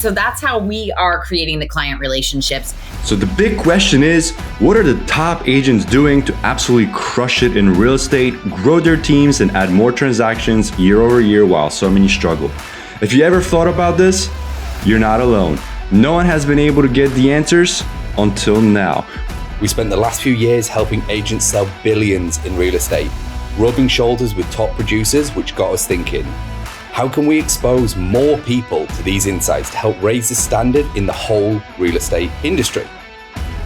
So that's how we are creating the client relationships. So the big question is, what are the top agents doing to absolutely crush it in real estate, grow their teams, and add more transactions year over year while so many struggle? If you ever thought about this, you're not alone. No one has been able to get the answers until now. We spent the last few years helping agents sell billions in real estate, rubbing shoulders with top producers, which got us thinking, how can we expose more people to these insights to help raise the standard in the whole real estate industry?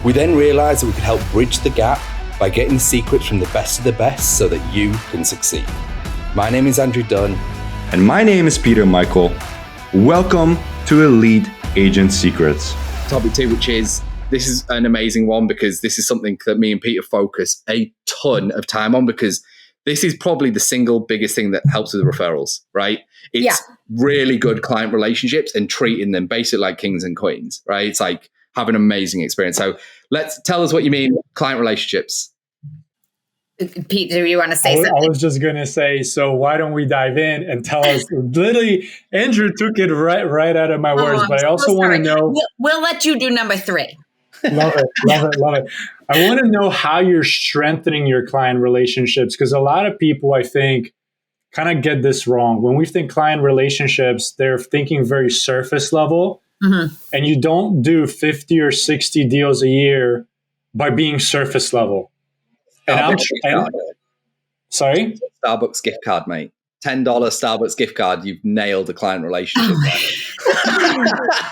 We then realized that we could help bridge the gap by getting the secrets from the best of the best so that you can succeed. My name is Andrew Dunn. And my name is Peter Michael. Welcome to Elite Agent Secrets. Topic 2, which is, this is an amazing one because this is something that me and Peter focus a ton of time on, because this is probably the single biggest thing that helps with referrals, right? It's really good client relationships and treating them basically like kings and queens, right? It's like have an amazing experience. So tell us what you mean, client relationships. Pete, do you want to say something? I was just going to say, so why don't we dive in and tell us, literally, Andrew took it right out of my words, but I also want to know. We'll let you do number 3. Love it. I want to know how you're strengthening your client relationships, because a lot of people, I think, kind of get this wrong. When we think client relationships, they're thinking very surface level, and you don't do 50 or 60 deals a year by being surface level. Sorry? Starbucks gift card, mate. $10 Starbucks gift card. You've nailed the client relationship.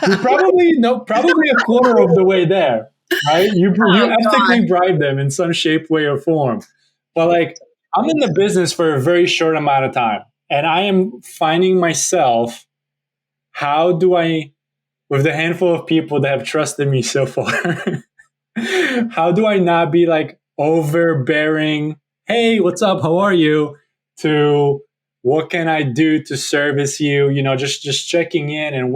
You probably a quarter of the way there, right? You ethically bribe them in some shape, way, or form. But like, I'm in the business for a very short amount of time, and I am finding myself, how do I, with the handful of people that have trusted me so far, how do I not be like overbearing, hey, what's up, how are you, to what can I do to service you, just checking in. And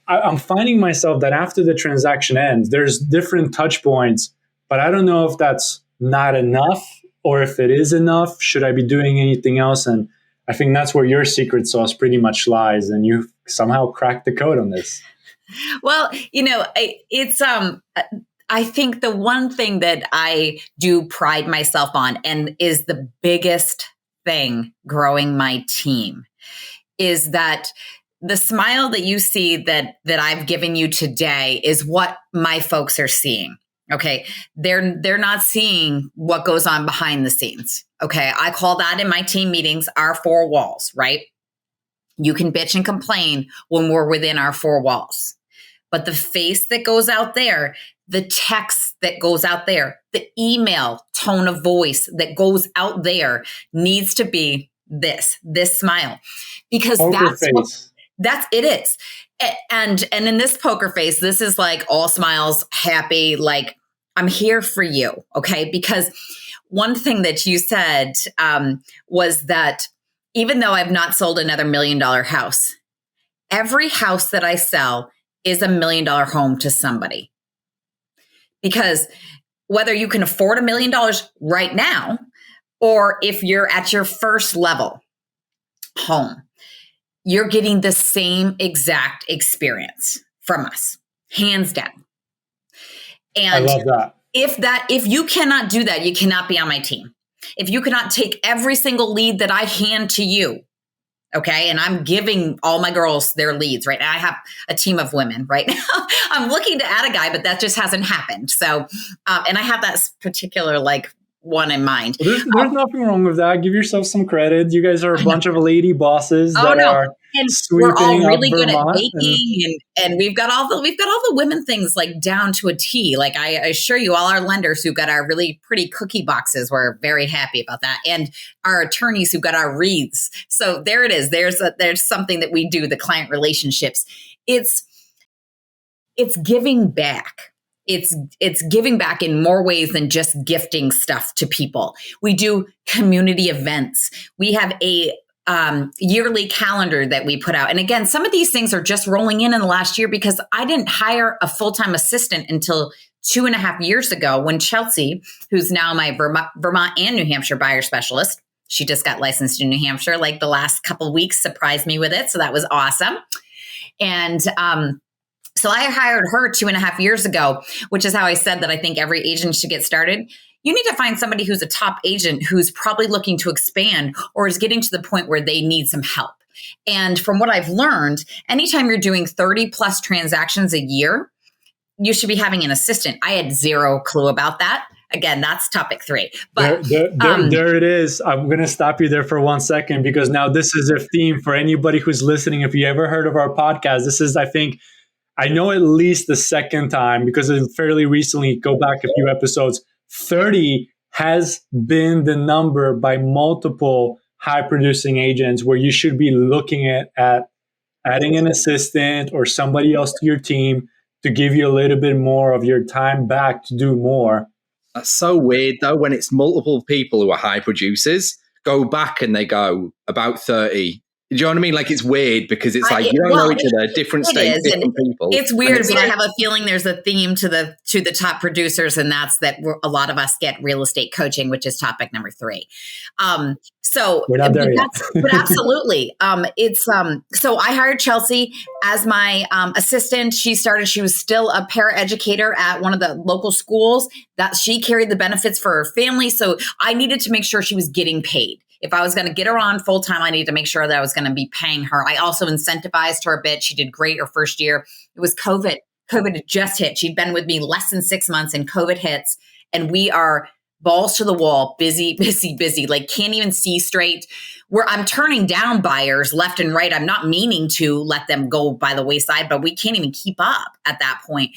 I'm finding myself that after the transaction ends, there's different touch points, but I don't know if that's not enough or if it is enough. Should I be doing anything else? And I think that's where your secret sauce pretty much lies, and you somehow cracked the code on this. Well, it's I think the one thing that I do pride myself on, and is the biggest thing growing my team, is that the smile that you see that I've given you today is what my folks are seeing. Okay. They're not seeing what goes on behind the scenes. Okay. I call that in my team meetings our 4 walls, right? You can bitch and complain when we're within our 4 walls, but the face that goes out there, the text that goes out there, the email tone of voice that goes out there needs to be this smile, because that's it is. And in this poker face, this is like all smiles, happy, like I'm here for you. Okay. Because one thing that you said was that even though I've not sold another $1 million house, every house that I sell is a $1 million home to somebody. Because whether you can afford $1 million right now, or if you're at your first level home, you're getting the same exact experience from us, hands down. And I love that. If you cannot do that, you cannot be on my team. If you cannot take every single lead that I hand to you, okay, and I'm giving all my girls their leads right now. I have a team of women right now. I'm looking to add a guy, but that just hasn't happened. So, and I have that particular one in mind. Well, there's nothing wrong with that. Give yourself some credit. You guys are a bunch of lady bosses are and sweeping we're all really good at Vermont baking, and we've got all the women things like down to a T. Like I assure you, all our lenders who got our really pretty cookie boxes were very happy about that, and our attorneys who got our wreaths. So there it is. There's something that we do. The client relationships. It's giving back. It's giving back in more ways than just gifting stuff to people. We do community events. We have a yearly calendar that we put out. And again, some of these things are just rolling in the last year because I didn't hire a full-time assistant until 2.5 years ago when Chelsea, who's now my Vermont and New Hampshire buyer specialist, she just got licensed in New Hampshire like the last couple of weeks, surprised me with it. So that was awesome. And so I hired her 2.5 years ago, which is how I said that I think every agent should get started. You need to find somebody who's a top agent who's probably looking to expand or is getting to the point where they need some help. And from what I've learned, anytime you're doing 30 plus transactions a year, you should be having an assistant. I had zero clue about that. Again, that's topic 3. But there it is. I'm going to stop you there for 1 second, because now this is a theme for anybody who's listening. If you ever heard of our podcast, this is, I know at least the second time, because it fairly recently, go back a few episodes, 30 has been the number by multiple high producing agents where you should be looking at adding an assistant or somebody else to your team to give you a little bit more of your time back to do more. That's so weird, though, when it's multiple people who are high producers go back and they go about 30. Do you know what I mean? Like, it's weird because it's like you don't know each other, different states, different people. It's weird, but I have a feeling there's a theme to the top producers, and that's that a lot of us get real estate coaching, which is topic number 3. So we're not there yet. But absolutely, so I hired Chelsea as my assistant. She was still a paraeducator at one of the local schools. That she carried the benefits for her family, so I needed to make sure she was getting paid. If I was going to get her on full time, I needed to make sure that I was going to be paying her. I also incentivized her a bit. She did great her first year. It was COVID. COVID had just hit. She'd been with me less than 6 months, and COVID hits, and we are balls to the wall, busy, like can't even see straight. I'm turning down buyers left and right. I'm not meaning to let them go by the wayside, but we can't even keep up at that point.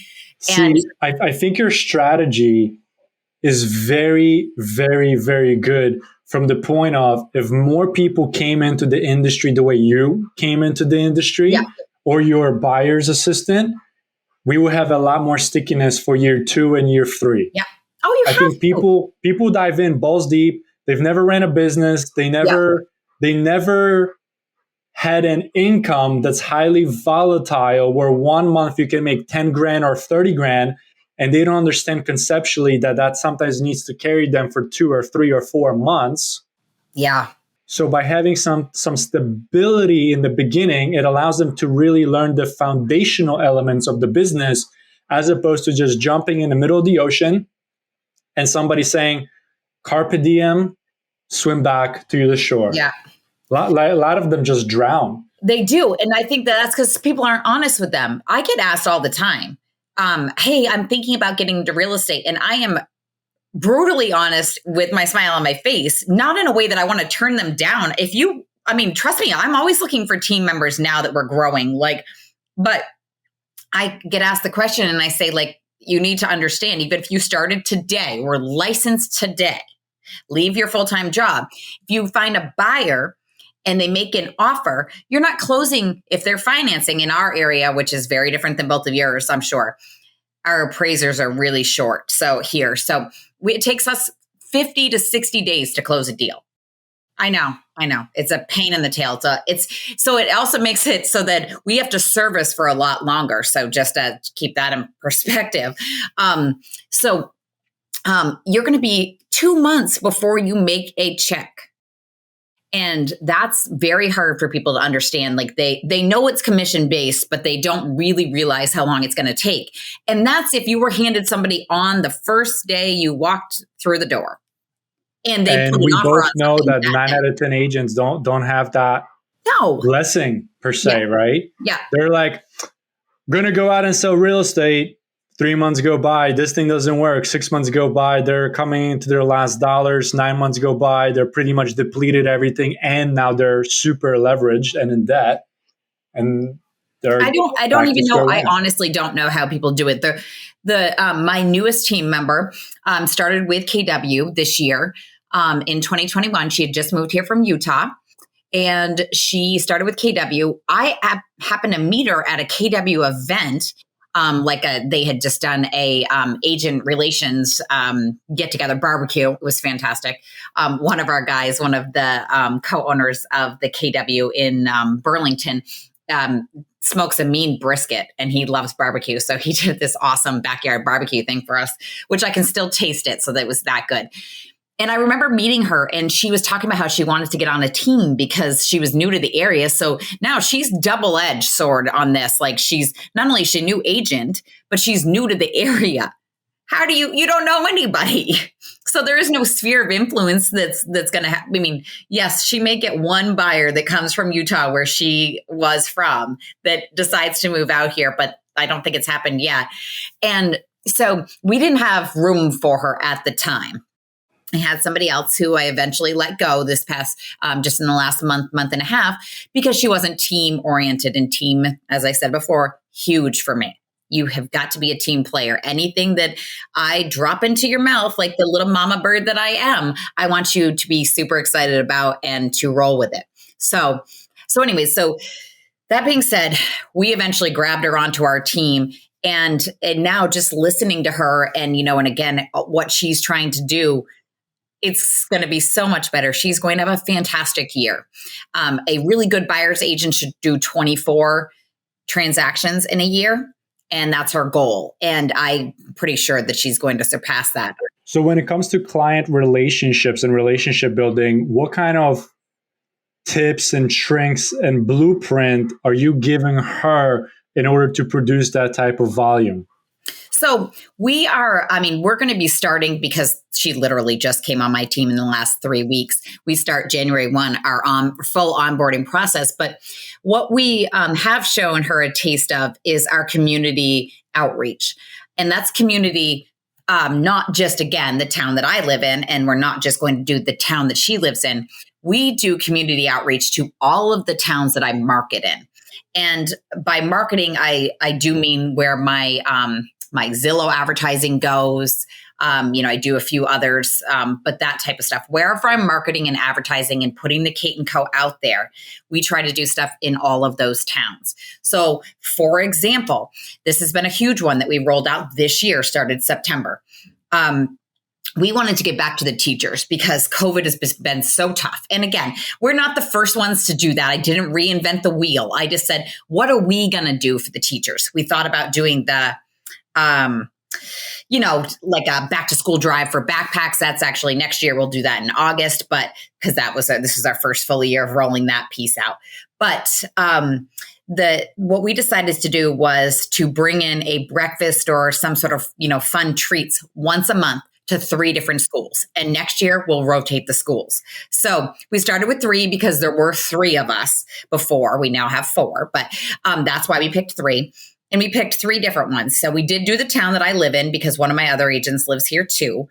And I think your strategy is very, very, very good from the point of, if more people came into the industry the way you came into the industry, or your buyer's assistant, we would have a lot more stickiness for year 2 and year 3. Yeah. I think people dive in balls deep. They've never ran a business. They never had an income that's highly volatile, where 1 month you can make 10 grand or 30 grand. And they don't understand conceptually that sometimes needs to carry them for 2 or 3 or 4 months. Yeah. So by having some stability in the beginning, it allows them to really learn the foundational elements of the business, as opposed to just jumping in the middle of the ocean and somebody saying, carpe diem, swim back to the shore. Yeah. A lot of them just drown. They do. And I think that's because people aren't honest with them. I get asked all the time, hey, I'm thinking about getting into real estate. And I am brutally honest with my smile on my face, not in a way that I want to turn them down. Trust me, I'm always looking for team members now that we're growing. But I get asked the question and I say, you need to understand, even if you started today, we're licensed today, leave your full-time job. If you find a buyer and they make an offer, you're not closing if they're financing in our area, which is very different than both of yours, I'm sure. Our appraisers are really short. It takes us 50 to 60 days to close a deal. I know. It's a pain in the tail. So it also makes it so that we have to service for a lot longer. So just to keep that in perspective. You're going to be 2 months before you make a check. And that's very hard for people to understand. They know it's commission based, but they don't really realize how long it's going to take. And that's if you were handed somebody on the first day you walked through the door. And we both know that 9 out of 10 agents don't have that blessing per se, right? Yeah. They're like, going to go out and sell real estate. 3 months go by, this thing doesn't work. 6 months go by, they're coming into their last dollars. 9 months go by, they're pretty much depleted everything, and now they're super leveraged and in debt. And I don't even know. I honestly don't know how people do it. My newest team member started with KW this year. In 2021, she had just moved here from Utah. And she started with KW. I happened to meet her at a KW event. They had just done a agent relations get together barbecue. It was fantastic. One of our guys, one of the co-owners of the KW in Burlington, smokes a mean brisket, and he loves barbecue. So he did this awesome backyard barbecue thing for us, which I can still taste it. So that was that good. And I remember meeting her, and she was talking about how she wanted to get on a team because she was new to the area. So now she's double-edged sword on this. Like, she's not only is she a new agent, but she's new to the area. How do you don't know anybody. So there is no sphere of influence that's going to happen. I mean, yes, she may get one buyer that comes from Utah, where she was from, that decides to move out here, but I don't think it's happened yet. And so we didn't have room for her at the time. I had somebody else who I eventually let go this past, just in the last month and a half, because she wasn't team oriented, and team, as I said before, huge for me. You have got to be a team player. Anything that I drop into your mouth, like the little mama bird that I am, I want you to be super excited about and to roll with it. So anyways, so that being said, we eventually grabbed her onto our team, and now just listening to her and, and again, what she's trying to do, it's going to be so much better. She's going to have a fantastic year. A really good buyer's agent should do 24 transactions in a year. And that's her goal. And I'm pretty sure that she's going to surpass that. So when it comes to client relationships and relationship building, what kind of tips and tricks and blueprint are you giving her in order to produce that type of volume? So we're going to be starting, because she literally just came on my team in the last 3 weeks. We start January 1, our full onboarding process. But what we have shown her a taste of is our community outreach. And that's community, not just, again, the town that I live in. And we're not just going to do the town that she lives in. We do community outreach to all of the towns that I market in. And by marketing, I do mean where my Zillow advertising goes. I do a few others, but that type of stuff. Wherever I'm marketing and advertising and putting the Kate & Co. out there, we try to do stuff in all of those towns. So, for example, this has been a huge one that we rolled out this year, started September. We wanted to get back to the teachers because COVID has been so tough. And again, we're not the first ones to do that. I didn't reinvent the wheel. I just said, what are we going to do for the teachers? We thought about doing the like a back to school drive for backpacks. That's actually next year. We'll do that in August, but because this is our first full year of rolling that piece out. But what we decided to do was to bring in a breakfast or some sort of, fun treats once a month to 3 different schools. And next year we'll rotate the schools. So we started with 3 because there were 3 of us before. We now have 4, but that's why we picked 3. And we picked 3 different ones. So we did do the town that I live in because one of my other agents lives here too.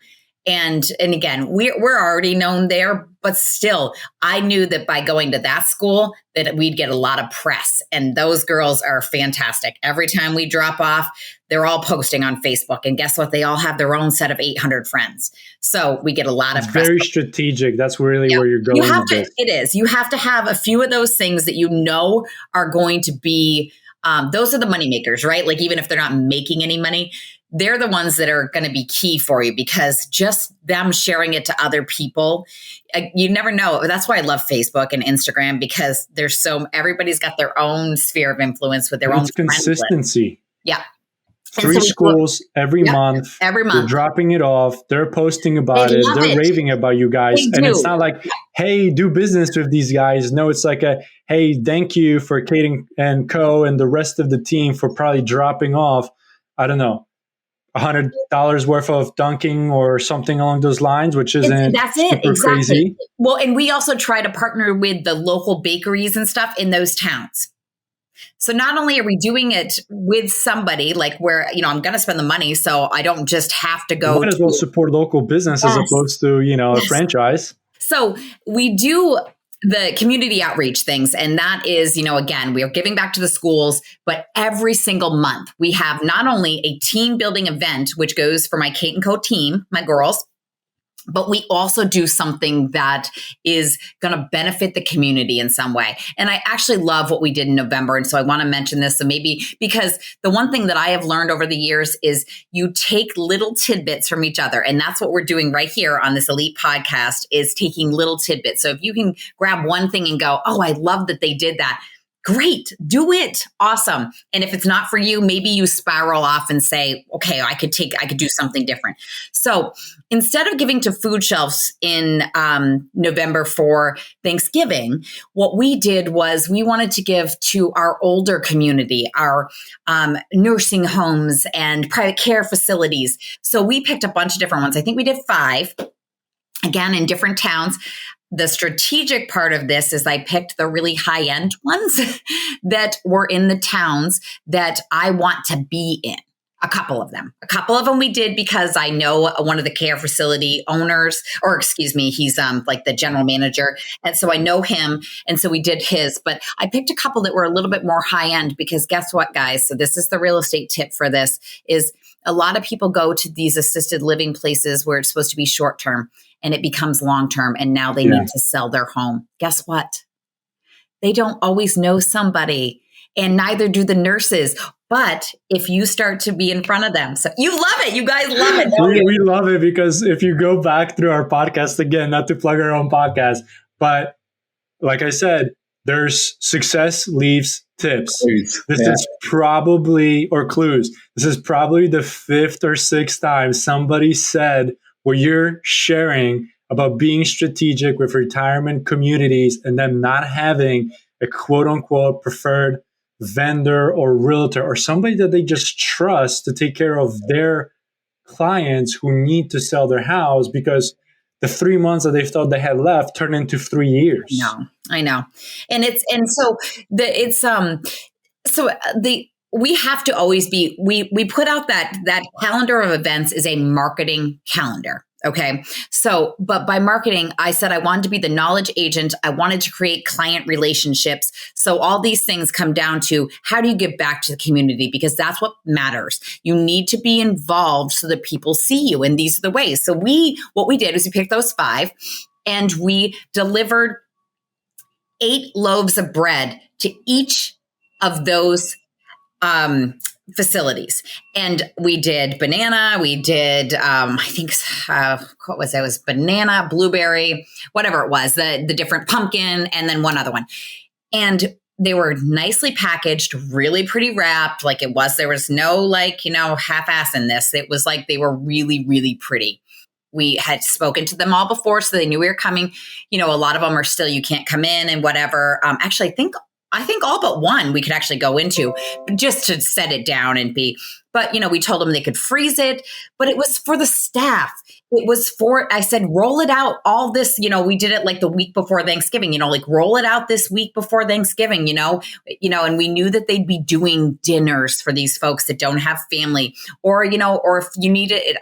And again, we're already known there, but still, I knew that by going to that school that we'd get a lot of press. And those girls are fantastic. Every time we drop off, they're all posting on Facebook. And guess what? They all have their own set of 800 friends. So we get a lot of press. Very strategic. That's really where you're going with this. It is. You have to have a few of those things that are going to be those are the money makers, right? Like, even if they're not making any money, they're the ones that are going to be key for you, because just them sharing it to other people, you never know. That's why I love Facebook and Instagram, because everybody's got their own sphere of influence with their own consistency. Yeah. 3 schools every month. Every month. They're dropping it off. They're posting about it. They're raving about you guys. And it's not like, hey, do business with these guys. No, it's like hey, thank you for Kate & Co. and the rest of the team for probably dropping off, I don't know, $100 worth of dunking or something along those lines, which isn't super crazy. Well, and we also try to partner with the local bakeries and stuff in those towns. So not only are we doing it with somebody like where, I'm going to spend the money, so I don't just have to go. You might as well support local business as opposed to, a franchise. So we do the community outreach things. And that is, again, we are giving back to the schools, but every single month we have not only a team building event, which goes for my Kate & Co. team, my girls, but we also do something that is going to benefit the community in some way. And I actually love what we did in November. And so I want to mention this. So maybe because the one thing that I have learned over the years is you take little tidbits from each other. And that's what we're doing right here on this Elite podcast, is taking little tidbits. So if you can grab one thing and go, oh, I love that they did that. great, do it. Awesome. And if it's not for you, maybe you spiral off and say, okay, I could do something different. So instead of giving to food shelves in November for Thanksgiving, what we did was we wanted to give to our older community, our nursing homes and private care facilities. So we picked a bunch of different ones. I think we did 5, again, in different towns. The strategic part of this is I picked the really high end ones that were in the towns that I want to be in. A couple of them we did because I know one of the care facility owners, or excuse me, he's like the general manager. And so I know him. And so we did his, but I picked a couple that were a little bit more high end because guess what, guys? So this is the real estate tip for this is a lot of people go to these assisted living places where it's supposed to be short term and it becomes long term. And now they need to sell their home. Guess what? They don't always know somebody, and neither do the nurses. But if you start to be in front of them, so you love it. You guys love it. We love it because if you go back through our podcast, again, not to plug our own podcast, but like I said, there's success leaves tips. This is probably, or clues. This is probably the 5th or 6th time somebody said what you're sharing about being strategic with retirement communities and them not having a quote unquote preferred vendor or realtor or somebody that they just trust to take care of their clients who need to sell their house because the 3 months that they thought they had left turned into 3 years. No, I know. And we have to always be, we put out that calendar of events is a marketing calendar. Okay. So, but by marketing, I said I wanted to be the knowledge agent. I wanted to create client relationships. So all these things come down to how do you give back to the community? Because that's what matters. You need to be involved so that people see you. And these are the ways. So what we did is we picked those 5 and we delivered 8 loaves of bread to each of those facilities. And we did banana, we did, I think, what was it? It was banana, blueberry, whatever it was, the different pumpkin, and then one other one. And they were nicely packaged, really pretty wrapped. Like there was no half-ass in this. It was like they were really, really pretty. We had spoken to them all before, so they knew we were coming. A lot of them are still, you can't come in and whatever. Actually, I think all but one we could actually go into just to set it down and but we told them they could freeze it, but it was for the staff. It was I said, roll it out all this, we did it like the week before Thanksgiving, roll it out this week before Thanksgiving, and we knew that they'd be doing dinners for these folks that don't have family or if you need it,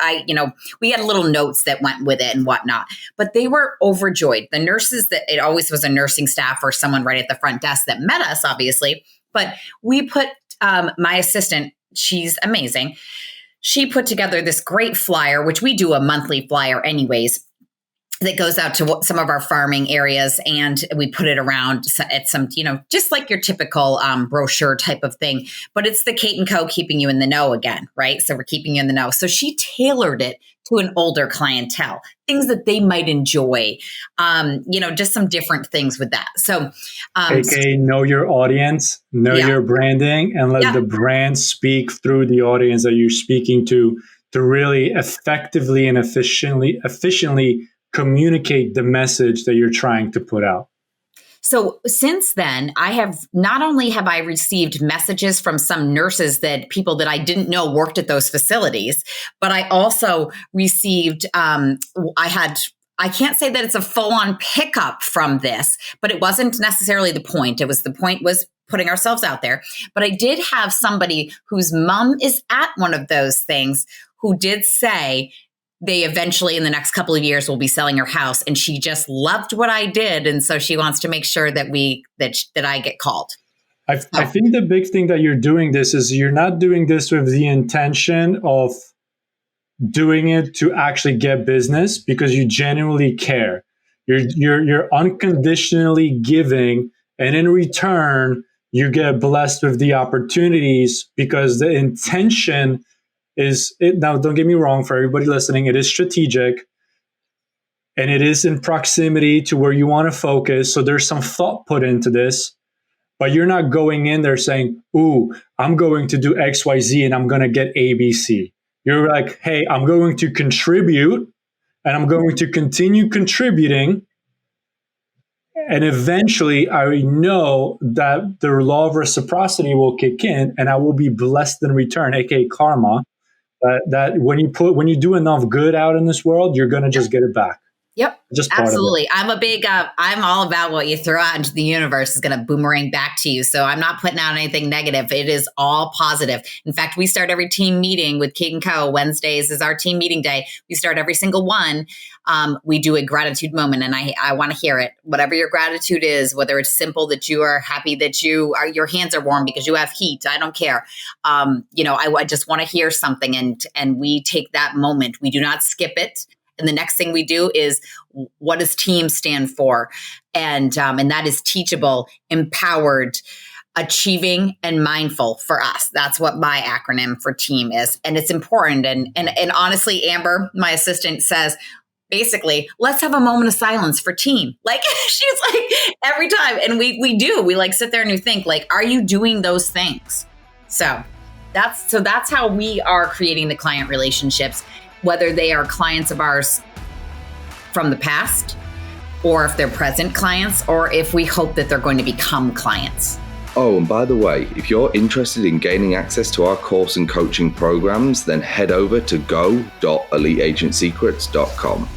we had little notes that went with it and whatnot, but they were overjoyed. The nurses it always was a nursing staff or someone right at the front desk that met us, obviously, but we put my assistant, she's amazing. She put together this great flyer, which we do a monthly flyer anyways, that goes out to some of our farming areas. And we put it around at some, just like your typical brochure type of thing. But it's the Kate & Co. keeping you in the know again, right? So we're keeping you in the know. So she tailored it to an older clientele, things that they might enjoy, just some different things with that. So, AKA know your audience, know your branding, and let the brand speak through the audience that you're speaking to really effectively and efficiently communicate the message that you're trying to put out. So since then, not only have I received messages from some nurses people that I didn't know worked at those facilities, but I also received, I can't say that it's a full-on pickup from this, but it wasn't necessarily the point. The point was putting ourselves out there. But I did have somebody whose mom is at one of those things who did say, they eventually in the next couple of years will be selling her house, and she just loved what I did, and so she wants to make sure that that I get called. I think the big thing that you're doing this is you're not doing this with the intention of doing it to actually get business because you genuinely care. You're unconditionally giving, and in return you get blessed with the opportunities because the intention now, don't get me wrong, for everybody listening, it is strategic and it is in proximity to where you want to focus. So there's some thought put into this, but you're not going in there saying, ooh, I'm going to do XYZ and I'm going to get ABC. You're like, hey, I'm going to contribute and I'm going to continue contributing. And eventually I know that the law of reciprocity will kick in and I will be blessed in return, aka karma. That when you do enough good out in this world, you're going to just get it back. Yep. Just absolutely. I'm all about what you throw out into the universe is going to boomerang back to you. So I'm not putting out anything negative. It is all positive. In fact, we start every team meeting with Kate & Co. Wednesdays is our team meeting day. We start every single one. We do a gratitude moment and I want to hear it. Whatever your gratitude is, whether it's simple that you are happy that your hands are warm because you have heat. I don't care. I just want to hear something and we take that moment. We do not skip it. And the next thing we do is, what does TEAM stand for? And that is teachable, empowered, achieving, and mindful for us. That's what my acronym for TEAM is. And it's important. And honestly, Amber, my assistant, says, basically, let's have a moment of silence for TEAM. Like, she's like, every time. And we do. We like sit there and we think, like, are you doing those things? So that's how we are creating the client relationships, whether they are clients of ours from the past, or if they're present clients, or if we hope that they're going to become clients. Oh, and by the way, if you're interested in gaining access to our course and coaching programs, then head over to go.eliteagentsecrets.com.